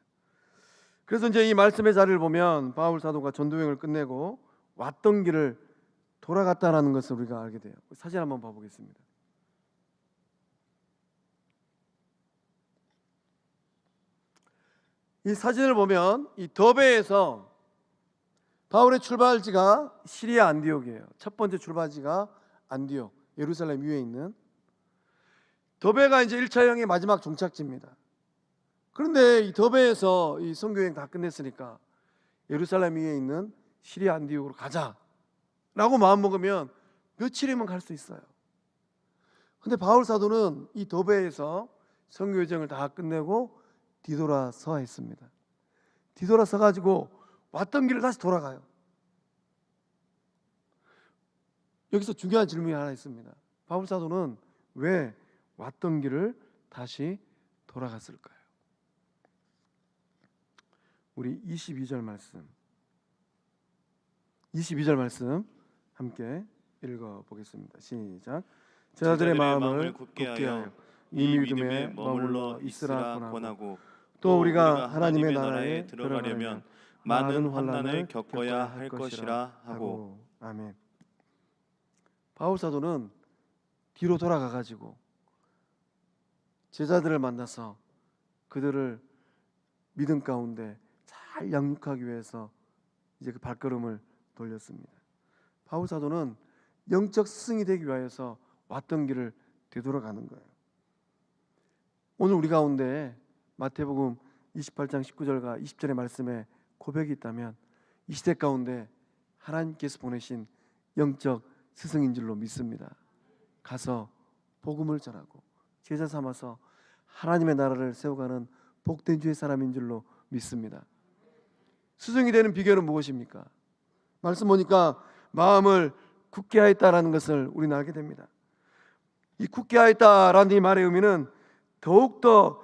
그래서 이제 이 말씀의 자리를 보면 바울 사도가 전도여행을 끝내고 왔던 길을 돌아갔다라는 것을 우리가 알게 돼요. 사진 한번 봐보겠습니다. 이 사진을 보면 이 더베에서 바울의 출발지가 시리아 안디옥이에요. 첫 번째 출발지가 안디옥, 예루살렘 위에 있는 더베가 이제 1차여행의 마지막 종착지입니다. 그런데 이 더베에서 이 선교여행 다 끝냈으니까 예루살렘 위에 있는 시리아 안디옥으로 가자라고 마음먹으면 며칠이면 갈 수 있어요. 근데 바울 사도는 이 더베에서 선교여정을 다 끝내고 뒤돌아서 했습니다. 뒤돌아서 가지고 왔던 길을 다시 돌아가요. 여기서 중요한 질문이 하나 있습니다. 바울 사도는 왜 왔던 길을 다시 돌아갔을까요? 우리 22절 말씀 함께 읽어 보겠습니다. 시작. 제자들의 마음을 굳게 하여 이 믿음에 머물러 있으라 권하고 또 우리가 하나님의 나라에 들어가려면 많은 환난을 겪어야 할 것이라 하고. 아멘. 바울 사도는 뒤로 돌아가 가지고 제자들을 만나서 그들을 믿음 가운데 잘 양육하기 위해서 이제 그 발걸음을 돌렸습니다. 바울 사도는 영적 스승이 되기 위해서 왔던 길을 되돌아가는 거예요. 오늘 우리 가운데 마태복음 28장 19절과 20절의 말씀에 고백이 있다면 이 시대 가운데 하나님께서 보내신 영적 스승인 줄로 믿습니다. 가서 복음을 전하고 제자 삼아서 하나님의 나라를 세워가는 복된 주의 사람인 줄로 믿습니다. 스승이 되는 비결은 무엇입니까? 말씀 보니까 마음을 굳게 하였다라는 것을 우리는 알게 됩니다. 이 굳게 하였다라는 이 말의 의미는 더욱더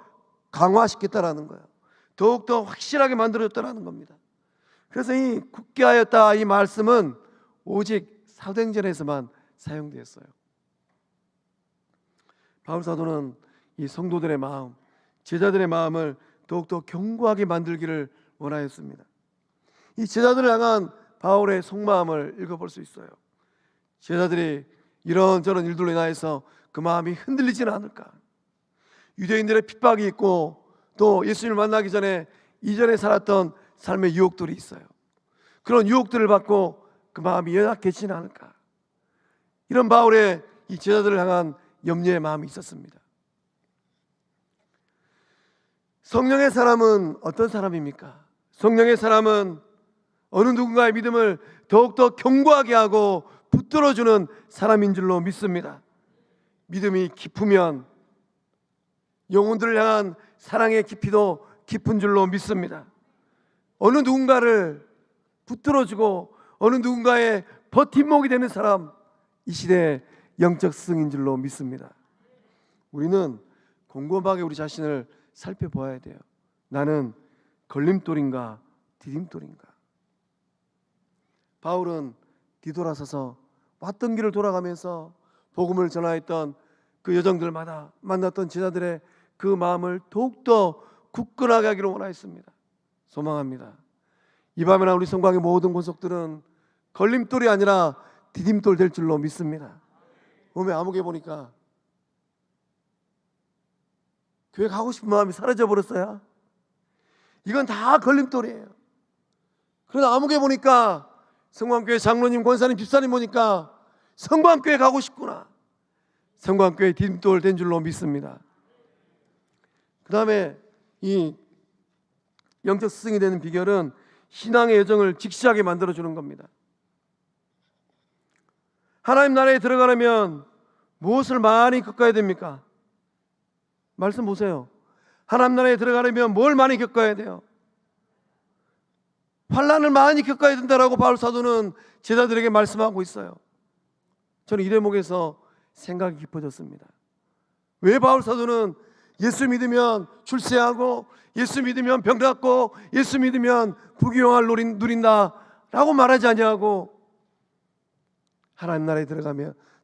강화시켰다라는 거예요. 더욱더 확실하게 만들어졌다라는 겁니다. 그래서 이 굳게 하였다 이 말씀은 오직 사도행전에서만 사용되었어요. 바울 사도는 이 성도들의 마음, 제자들의 마음을 더욱더 견고하게 만들기를 원하였습니다. 이 제자들을 향한 바울의 속마음을 읽어볼 수 있어요. 제자들이 이런저런 일들로 인하여서 그 마음이 흔들리지는 않을까. 유대인들의 핍박이 있고 또 예수님을 만나기 전에 이전에 살았던 삶의 유혹들이 있어요. 그런 유혹들을 받고 그 마음이 연약해지지는 않을까. 이런 바울의 이 제자들을 향한 염려의 마음이 있었습니다. 성령의 사람은 어떤 사람입니까? 성령의 사람은 어느 누군가의 믿음을 더욱더 견고하게 하고 붙들어주는 사람인 줄로 믿습니다. 믿음이 깊으면 영혼들을 향한 사랑의 깊이도 깊은 줄로 믿습니다. 어느 누군가를 붙들어주고 어느 누군가의 버팀목이 되는 사람, 이 시대의 영적 스승인 줄로 믿습니다. 우리는 곰곰하게 우리 자신을 살펴보아야 돼요. 나는 걸림돌인가 디딤돌인가? 바울은 뒤돌아서서 왔던 길을 돌아가면서 복음을 전하였던 그 여정들마다 만났던 제자들의 그 마음을 더욱더 굳건하게 하기를 원하였습니다. 소망합니다. 이 밤에나 우리 성곽의 모든 권속들은 걸림돌이 아니라 디딤돌 될 줄로 믿습니다. 몸에 아무개 보니까 교회 가고 싶은 마음이 사라져 버렸어요. 이건 다 걸림돌이에요. 그러나 아무개 보니까 성광교회 장로님, 권사님, 집사님 보니까 성광교회 가고 싶구나. 성광교회 디딤돌 된 줄로 믿습니다. 그 다음에 이 영적 스승이 되는 비결은 신앙의 여정을 직시하게 만들어주는 겁니다. 하나님 나라에 들어가려면 무엇을 많이 겪어야 됩니까? 말씀 보세요. 하나님 나라에 들어가려면 뭘 많이 겪어야 돼요? 환난을 많이 겪어야 된다라고 바울 사도는 제자들에게 말씀하고 있어요. 저는 이 대목에서 생각이 깊어졌습니다. 왜 바울 사도는 예수 믿으면 출세하고 예수 믿으면 병 낫고 예수 믿으면 부귀영화를 누린다라고 말하지 않냐고, 하나님 나라에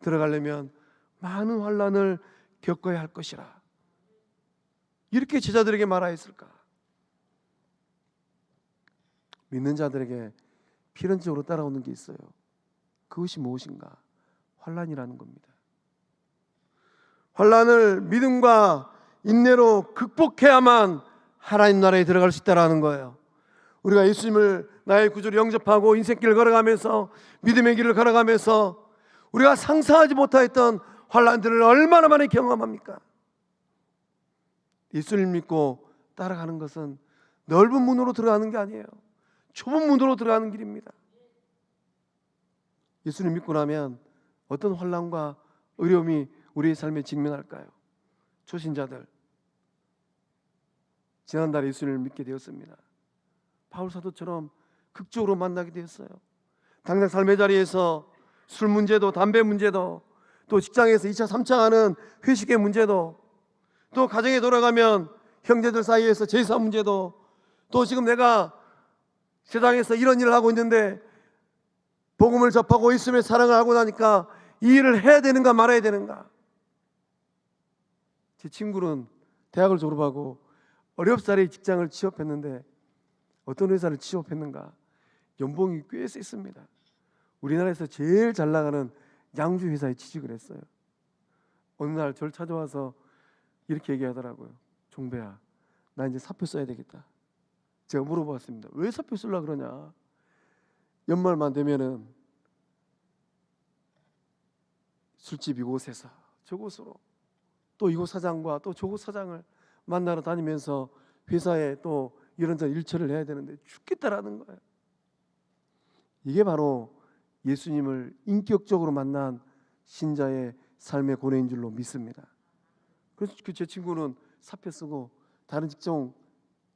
들어가려면 많은 환난을 겪어야 할 것이라 이렇게 제자들에게 말하였을까? 믿는 자들에게 필연적으로 따라오는 게 있어요. 그것이 무엇인가? 환난이라는 겁니다. 환난을 믿음과 인내로 극복해야만 하나님 나라에 들어갈 수 있다는 거예요. 우리가 예수님을 나의 구주로 영접하고 인생길을 걸어가면서 믿음의 길을 걸어가면서 우리가 상상하지 못했던 환난들을 얼마나 많이 경험합니까? 예수님 믿고 따라가는 것은 넓은 문으로 들어가는 게 아니에요. 좁은 문으로 들어가는 길입니다. 예수님 믿고 나면 어떤 환난과 어려움이 우리의 삶에 직면할까요? 초신자들, 지난달에 예수님을 믿게 되었습니다. 바울 사도처럼 극적으로 만나게 되었어요. 당장 삶의 자리에서 술 문제도, 담배 문제도, 또 직장에서 2차 3차 하는 회식의 문제도, 또 가정에 돌아가면 형제들 사이에서 제사 문제도, 또 지금 내가 세상에서 이런 일을 하고 있는데 복음을 접하고 예수님의 사랑을 하고 나니까 이 일을 해야 되는가 말아야 되는가. 제 친구는 대학을 졸업하고 어렵사리 직장을 취업했는데 어떤 회사를 취업했는가? 연봉이 꽤 셌습니다. 우리나라에서 제일 잘 나가는 양주 회사에 취직을 했어요. 어느 날 저를 찾아와서 이렇게 얘기하더라고요. 종배야, 나 이제 사표 써야 되겠다. 제가 물어봤습니다. 왜 사표 쓰려고 그러냐? 연말만 되면은 술집 이곳에서 저곳으로 또 이곳 사장과 또 저곳 사장을 만나러 다니면서 회사에 또 이런저런 일처리를 해야 되는데 죽겠다라는 거예요. 이게 바로 예수님을 인격적으로 만난 신자의 삶의 고뇌인 줄로 믿습니다. 그래서 제 친구는 사표 쓰고 다른 직종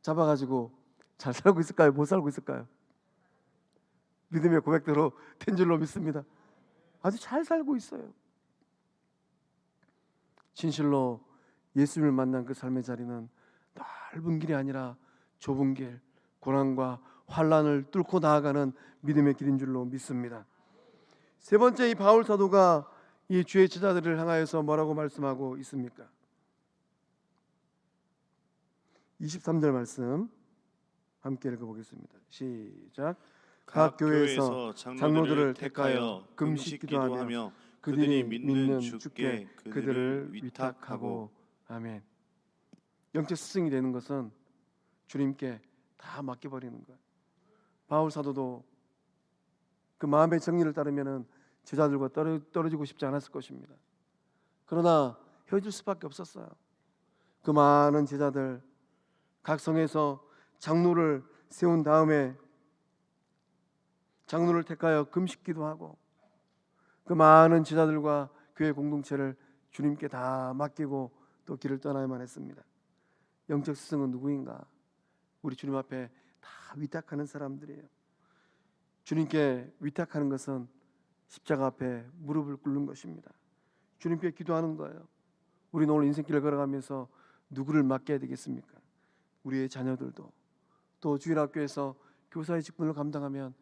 잡아가지고 잘 살고 있을까요? 못 살고 있을까요? 믿음의 고백대로 된 줄로 믿습니다. 아주 잘 살고 있어요. 진실로 예수님을 만난 그 삶의 자리는 넓은 길이 아니라 좁은 길, 고난과 환난을 뚫고 나아가는 믿음의 길인 줄로 믿습니다. 세 번째, 이 바울 사도가 이 주의 제자들을 향하여서 뭐라고 말씀하고 있습니까? 23절 말씀 함께 읽어보겠습니다. 시작. 각 교회에서 장로들을 택하여 금식 기도하며 그들이 믿는 주께 그들을 위탁하고. 아멘. 영적 스승이 되는 것은 주님께 다 맡겨버리는 거예요. 바울 사도도 그 마음의 정리를 따르면 제자들과 떨어지고 싶지 않았을 것입니다. 그러나 헤어질 수밖에 없었어요. 그 많은 제자들, 각 성에서 장로를 세운 다음에 장로를 택하여 금식기도 하고 그 많은 제자들과 교회 공동체를 주님께 다 맡기고 또 길을 떠나야만 했습니다. 영적 스승은 누구인가? 우리 주님 앞에 다 위탁하는 사람들이에요. 주님께 위탁하는 것은 십자가 앞에 무릎을 꿇는 것입니다. 주님께 기도하는 거예요. 우리는 오늘 인생길을 걸어가면서 누구를 맡겨야 되겠습니까? 우리의 자녀들도, 또 주일학교에서 교사의 직분을 감당하면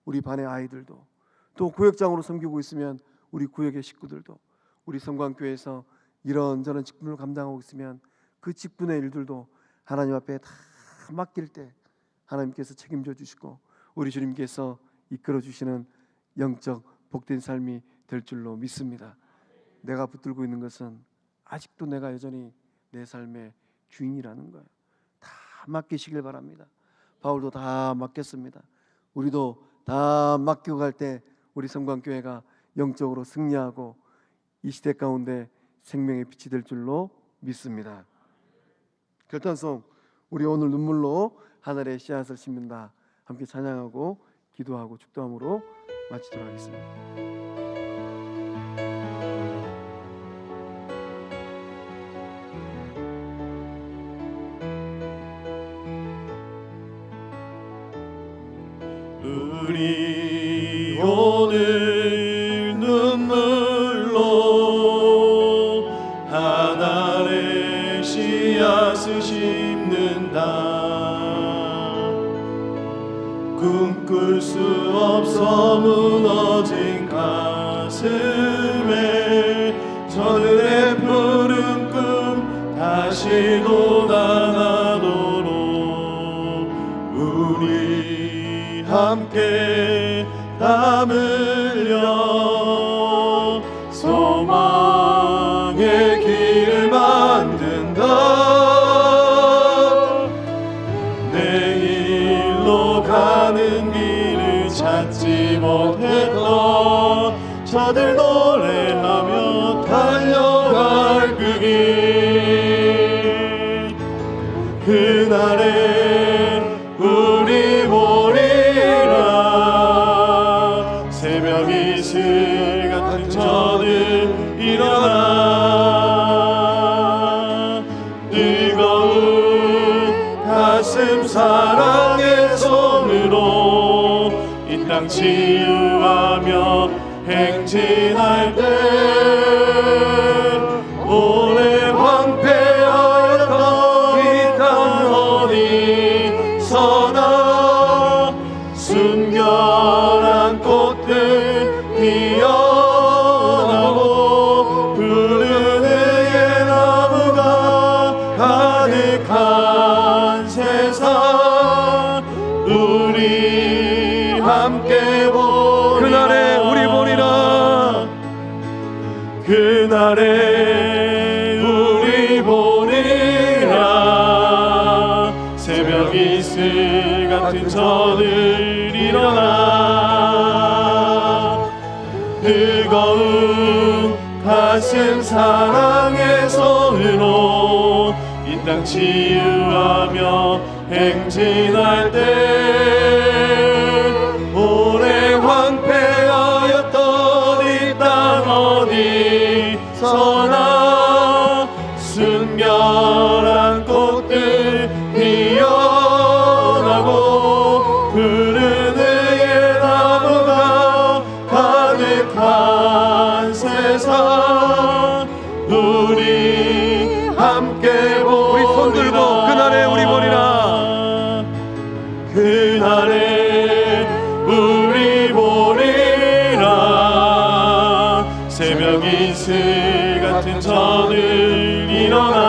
우리 반의 아이들도, 또 구역장으로 섬기고 있으면 우리 구역의 식구들도, 우리 성광교회에서 이런저런 직분을 감당하고 있으면 그 직분의 일들도 하나님 앞에 다 맡길 때 하나님께서 책임져 주시고 우리 주님께서 이끌어 주시는 영적 복된 삶이 될 줄로 믿습니다. 내가 붙들고 있는 것은 아직도 내가 여전히 내 삶의 주인이라는 거예요. 다 맡기시길 바랍니다. 바울도 다 맡겼습니다. 우리도 다 맡기고 갈 때 우리 성광교회가 영적으로 승리하고 이 시대 가운데 생명의 빛이 될 줄로 믿습니다. 결단송, 우리 오늘 눈물로 하늘의 씨앗을 심는다 함께 찬양하고 기도하고 축도함으로 마치도록 하겠습니다. 우리 오늘 눈물로 하늘의 씨앗을 심는다. 꿈꿀 수 없어 무너진 가슴에 저들의 푸른 꿈 다시 돋아나도록 우리 함께 땀 흘려 소망의 길을 만든다. 내일로 가는 길을 찾지 못했던 저들 노래하며 달려갈 그 길, 그날에 우리 보리라. 새벽 이슬 같은 저들 일어나 뜨거운 가슴 사랑의 손으로 이 땅 치유하며 행진할 때 오래 황폐하였던 이 땅 어디서나 순결한 꽃들 피어나고 푸른 의의 나무가 가득한 세상 우리 함께 보리라. 그날에 우리 보리라. 그날에 우리 보리라. 새벽 이슬 같은 저들 일어나 뜨거운 가슴 사랑의 손으로 이 땅 치유하며 행진할 때 오래 황폐하였던 이 땅 어디서나 순결한 꽃들 피어나고 푸른 의의 나무가 가득한 세상 우리 함께 보리라. 우리 손 들고 그날에 우리 보리라. 그날에 우리 보리라. 새벽 이슬 같은 저들 일어나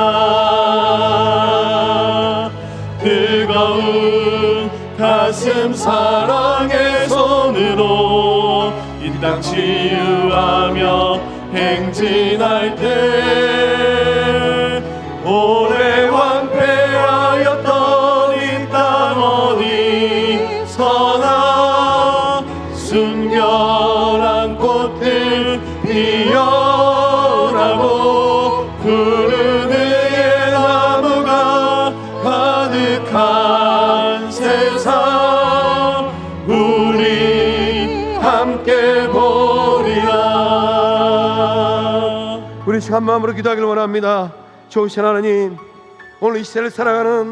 뜨거운 가슴 사랑의 손으로 이 땅 치유하며 행진할 때 오래 황폐하였던 이 땅 어디서나 순결한 꽃들 피어나고 푸른 의의 나무가 가득한 세상 우리 함께 보리라. 우리 한 마음으로 기도하길 원합니다. 좋으신 하나님, 오늘 이 시대를 살아가는